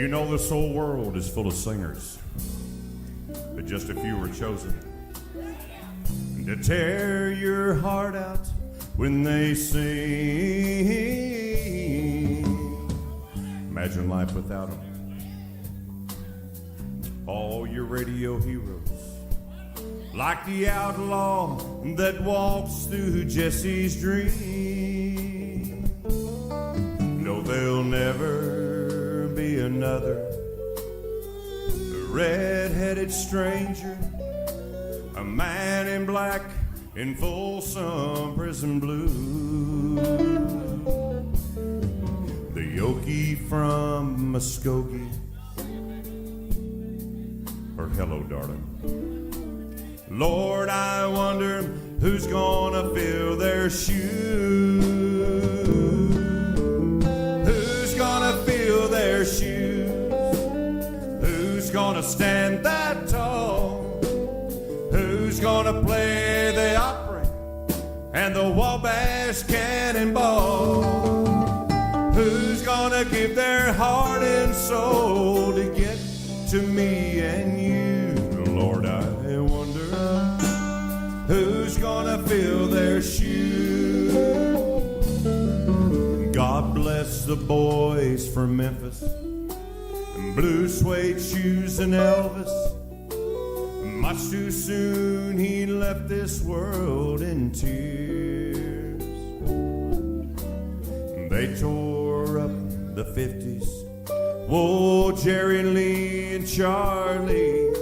You know this whole world is full of singers, but just a few were chosen to tear your heart out when they sing. Imagine life without them. All your radio heroes, like the outlaw that walks through Jesse's dream. No, there'll never be another red-headed stranger, a man in black in Folsom Prison Blue, the Yokie from Muskogee, or hello, darling. Lord, I wonder who's gonna fill their shoes. Who's gonna fill their shoes? Who's gonna stand that tall? Who's gonna play the Opry and the Wabash Cannonball? Who's gonna give their heart and soul to get to me and you? Lord, I wonder who's gonna fill their shoes. God bless the boys from Memphis, and blue suede shoes and Elvis. Much too soon he left this world in tears. They tore up the 50s. Whoa, Jerry Lee and Charlie,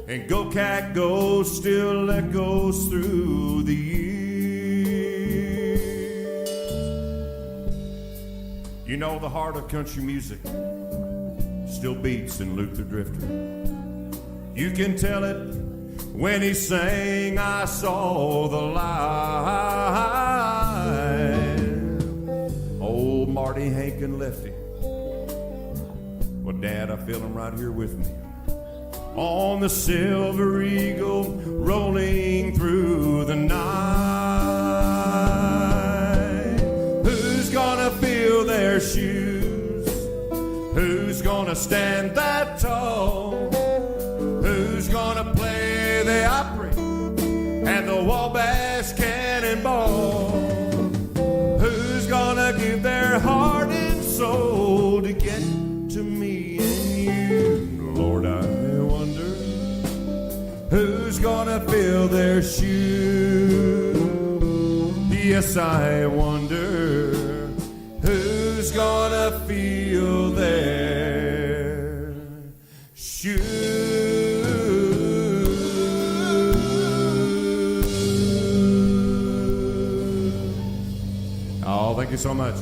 and Go Cat Go still echoes through the years. You know, the heart of country music still beats in Luther Drifter. You can tell it when he sang I Saw the Light. Old Marty Hank and Lefty. Well, Dad, I feel him right here with me. On the Silver Eagle, rolling through the night. Who's gonna fill their shoes? Who's gonna stand that tall? Who's gonna play the Opry and the Wabash Cannonball? Who's gonna give their heart and soul to get to me and you? Lord, I wonder who's gonna fill their shoes. Yes, I wonder who's gonna fill their shoes. Oh, thank you so much.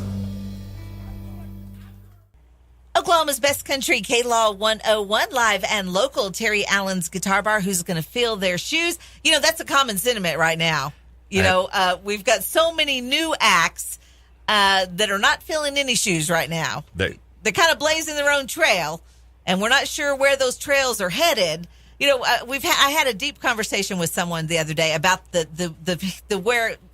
Oklahoma's Best Country, K-Law 101, live and local. Terry Allen's Guitar Bar, who's going to fill their shoes. You know, that's a common sentiment right now. We've got so many new acts that are not filling any shoes right now. They're kind of blazing their own trail, and we're not sure where those trails are headed. You know, I had a deep conversation with someone the other day about the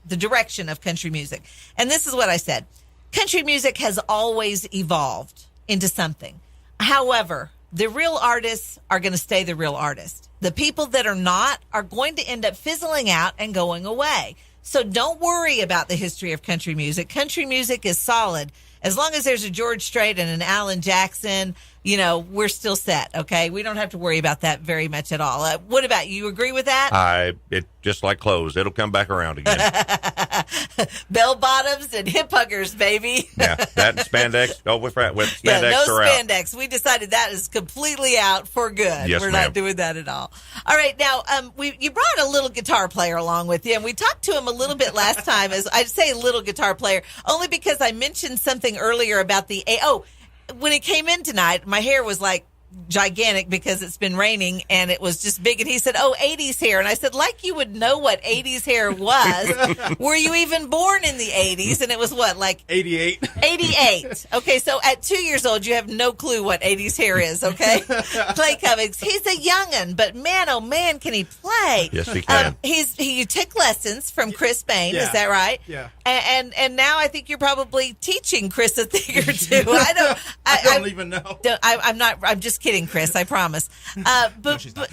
direction of country music, and this is what I said: country music has always evolved into something. However, the real artists are going to stay the real artists. The people that are not are going to end up fizzling out and going away. So don't worry about the history of country music. Country music is solid. As long as there's a George Strait and an Alan Jackson, you know, we're still set, okay? We don't have to worry about that very much at all. What about you? You agree with that? It just like clothes. It'll come back around again. Bell bottoms and hip huggers, baby. Yeah, that and spandex. Oh, with spandex no are spandex. We decided that is completely out for good. Yes, we're ma'am. not doing that at all. All right, now you brought a little guitar player along with you, and we talked to him a little bit last time. As I'd say, little guitar player, only because I mentioned something earlier about when it came in tonight, my hair was like gigantic because it's been raining and it was just big. And he said, "Oh, 80s hair." And I said, like you would know what 80s hair was. Were you even born in the 80s? And it was what, like 88. 88. Okay, so at 2 years old, you have no clue what 80s hair is, okay? Clay Cummings, he's a young'un, but man, oh man, can he play? Yes, he can. You took lessons from Chris Bain, Yeah. is that right? Yeah. And now I think you're probably teaching Chris a thing or two. I don't even know. I'm not. I'm just kidding, Chris. I promise. But, she's not.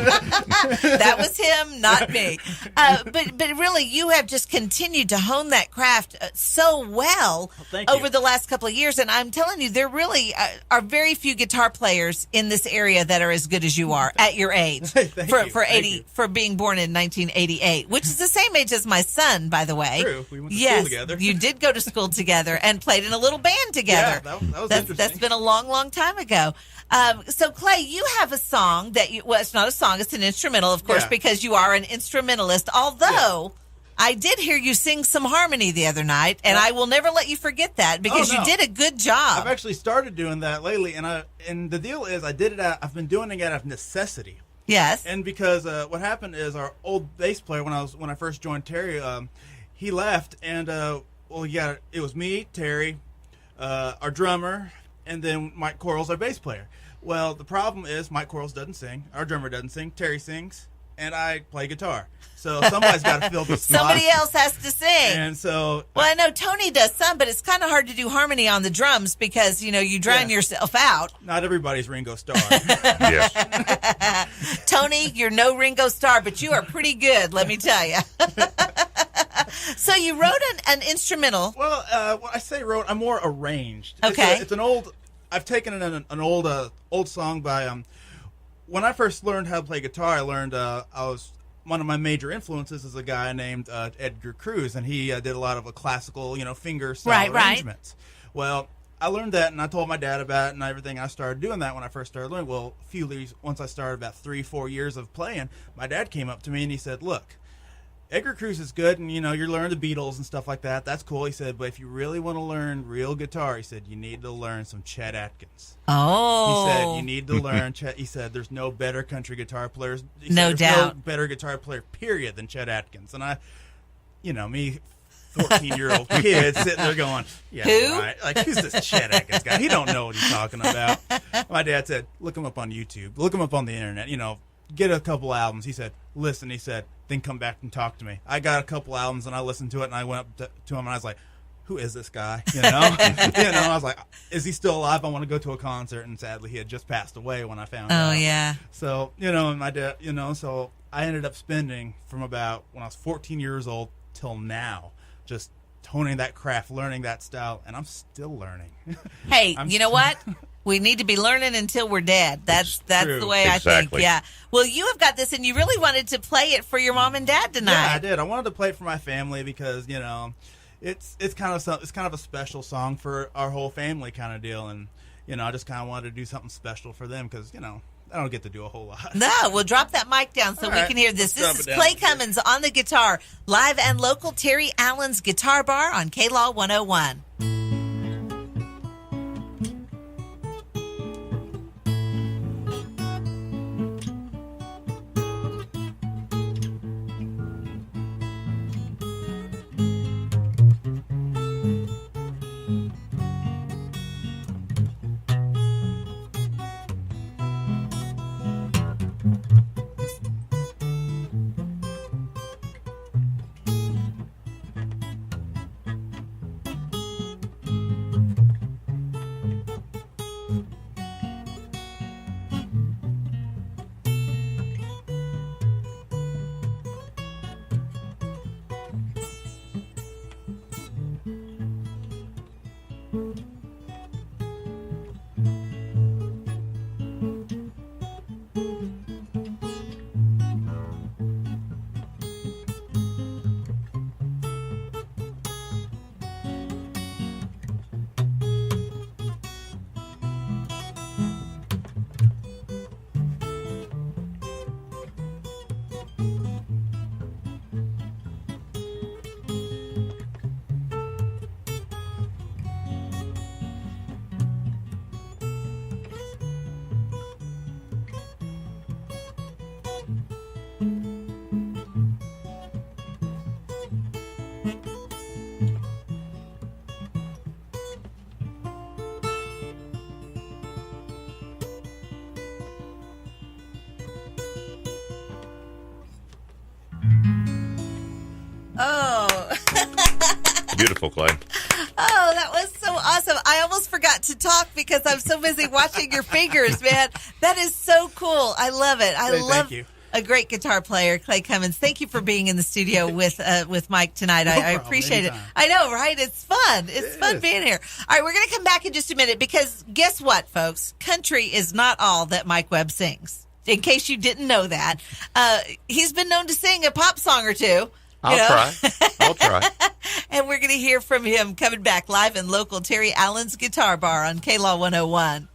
that was him, not me. But really, you have just continued to hone that craft so well thank you. over the last couple of years. And I'm telling you, there really are very few guitar players in this area that are as good as you are at your age. Thank you. For being born in 1988, which is the same age as my son, by the way. True. We went to yes, school together. You did go to school together and played in a little band together. Yeah, that was interesting. That's been a long, long time ago. So, Clay, you have a song that it's not a song, it's an instrumental, of course, Yeah. because you are an instrumentalist. Although, I did hear you sing some harmony the other night, and I will never let you forget that because Oh, no. you did a good job. I've actually started doing that lately, and the deal is I did it. I've been doing it out of necessity. Yes. And because what happened is our old bass player when I first joined Terry, he left, and it was me, Terry, our drummer, and then Mike Quarles, our bass player. Well, the problem is Mike Quarles doesn't sing, our drummer doesn't sing, Terry sings, and I play guitar. So somebody's got to fill the spot. Somebody else has to sing. And so Well, I know Tony does some, but it's kind of hard to do harmony on the drums because, you drown yourself out. not everybody's Ringo Starr. Yes. Tony, you're no Ringo Starr, but you are pretty good, let me tell you. So you wrote an instrumental. Well, when I say wrote, I'm more arranged. Okay. It's an old. I've taken an old song by. When I first learned how to play guitar, I learned one of my major influences is a guy named Edgar Cruz, and he did a lot of classical, finger style arrangements. Well, I learned that, and I told my dad about it and everything. I started doing that when I first started learning. Well, once I started about 3-4 years of playing, my dad came up to me and he said, "Look, Edgar Cruz is good, and you're learning the Beatles and stuff like that. That's cool." He said, "But if you really want to learn real guitar," he said, "you need to learn some Chet Atkins." Oh. He said, "You need to learn Chet." He said, "There's no better country guitar players. He said, No There's doubt. no better guitar player, period, than Chet Atkins." And me, 14-year-old kid sitting there going, "Yeah, Who? right. Like, who's this Chet Atkins guy? He don't know what he's talking about." My dad said, "Look him up on YouTube. Look him up on the internet. Get a couple albums." He said, "Listen," he said, "then come back and talk to me." I got a couple albums and I listened to it, and I went up to him and I was like, "Who is this guy?" I was like, "Is he still alive? I want to go to a concert." And sadly, he had just passed away when I found out. Oh, yeah. So, and my dad, so I ended up spending from about when I was 14 years old till now, just honing that craft, learning that style, and I'm still learning. Hey, you know what? We need to be learning until we're dead. That's true. the way I think. Exactly. Yeah. Well, you have got this, and you really wanted to play it for your mom and dad tonight. Yeah, I did. I wanted to play it for my family because it's kind of a special song for our whole family kind of deal, and I just kind of wanted to do something special for them because I don't get to do a whole lot. No, we'll drop that mic down so All we right, can hear this. let's This drop is it down. Clay Cummins on the guitar, live and local, Terry Allen's Guitar Bar on KLaw 101. Beautiful, Clay. Oh, that was so awesome. I almost forgot to talk because I'm so busy watching your fingers, man. That is so cool. I love it. I Hey, love thank you. a great guitar player, Clay Cummins. Thank you for being in the studio with Mike tonight. I problem. appreciate Anytime. it. I know, right? It's fun. It's fun being here. All right, we're going to come back in just a minute because guess what, folks? Country is not all that Mike Webb sings. In case you didn't know that, he's been known to sing a pop song or two. I'll try. And we're going to hear from him coming back live in local Terry Allen's Guitar Bar on KLaw 101.